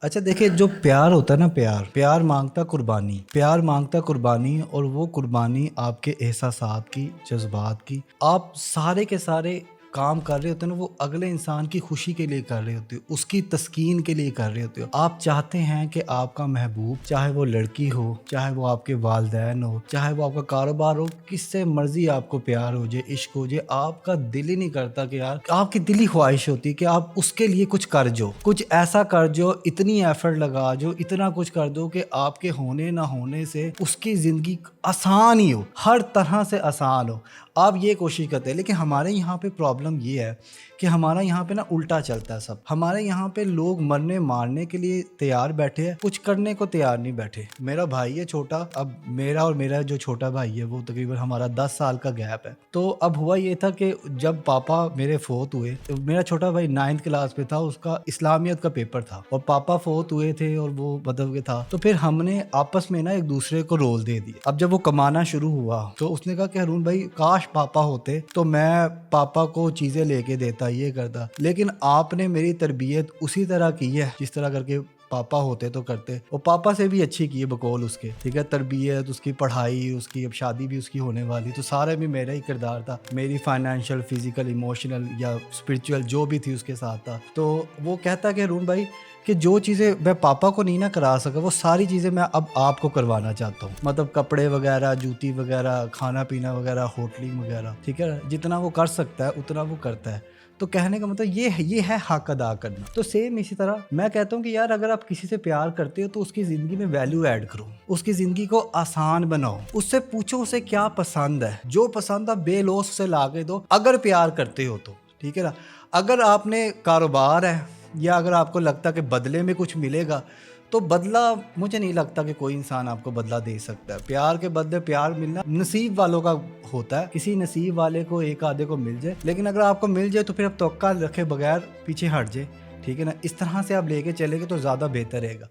अच्छा देखिए, जो प्यार होता है ना, प्यार प्यार मांगता कुर्बानी, प्यार मांगता कुर्बानी, और वो कुर्बानी आपके एहसासात की, जज्बात की। आप सारे के सारे काम कर रहे होते हैं ना, वो अगले इंसान की खुशी के लिए कर रहे होते हो, उसकी तस्कीन के लिए कर रहे होते हो। आप चाहते हैं कि आपका महबूब, चाहे वो लड़की हो, चाहे वो आपके वालदैन हो, चाहे वो आपका कारोबार हो, किससे मर्जी आपको प्यार हो जाए, इश्क हो जाए, आपका दिल ही नहीं करता कि यार, आपकी दिली ख्वाहिश होती है कि आप उसके लिए कुछ कर जो, कुछ ऐसा कर जो, इतनी एफर्ट लगा जो, इतना कुछ कर दो कि आपके होने ना होने से उसकी ज़िंदगी आसान ही हो, हर तरह से आसान हो। आप ये कोशिश करते हैं। लेकिन हमारे यहाँ पे प्रॉब्लम ये है कि हमारा यहाँ पे ना उल्टा चलता है सब। हमारे यहाँ पे लोग मरने मारने के लिए तैयार बैठे हैं, कुछ करने को तैयार नहीं बैठे। मेरा भाई है छोटा, अब मेरा और मेरा जो छोटा भाई है वो तकरीबन हमारा 10 साल का गैप है। तो अब हुआ ये था कि जब पापा मेरे फोत हुए, तो मेरा छोटा भाई 9th क्लास में था, उसका इस्लामियत का पेपर था और पापा फोत हुए थे और वो मतलब के था। तो फिर हमने आपस में ना एक दूसरे को रोल दे दिया। अब जब वो कमाना शुरू हुआ तो उसने कहा कि अरुण भाई, काश पापा होते तो मैं पापा को चीजें लेके देता, ये करता, लेकिन आपने मेरी तरबियत उसी तरह की है जिस तरह करके पापा होते तो करते, और पापा से भी अच्छी की है बकौल उसके, ठीक है, तरबियत, उसकी पढ़ाई, उसकी अब शादी भी उसकी होने वाली, तो सारे में मेरा ही किरदार था, मेरी फाइनेंशियल, फिजिकल, इमोशनल या स्पिरिचुअल जो भी थी उसके साथ था। तो वो कहता कि अरुण भाई कि जो चीज़ें मैं पापा को नहीं ना करा सका, वो सारी चीज़ें मैं अब आपको करवाना चाहता हूँ। मतलब कपड़े वगैरह, जूती वगैरह, खाना पीना वगैरह, होटलिंग वगैरह, ठीक है, जितना वो कर सकता है उतना वो करता है। तो कहने का मतलब ये है हक अदा करना। तो सेम इसी तरह मैं कहता हूँ कि यार, अगर आप किसी से प्यार करते हो तो उसकी ज़िंदगी में वैल्यू ऐड करो, उसकी ज़िंदगी को आसान बनाओ, उससे पूछो उसे क्या पसंद है, जो पसंद है बेलौस से ला के दो, अगर प्यार करते हो तो, ठीक है ना। अगर आपने कारोबार है या अगर आपको लगता कि बदले में कुछ मिलेगा, तो बदला, मुझे नहीं लगता कि कोई इंसान आपको बदला दे सकता है। प्यार के बदले प्यार मिलना नसीब वालों का होता है, किसी नसीब वाले को एक आधे को मिल जाए, लेकिन अगर आपको मिल जाए तो फिर आप तवक्का रखे बगैर पीछे हट जाए, ठीक है ना। इस तरह से आप लेके चलेंगे तो ज़्यादा बेहतर रहेगा।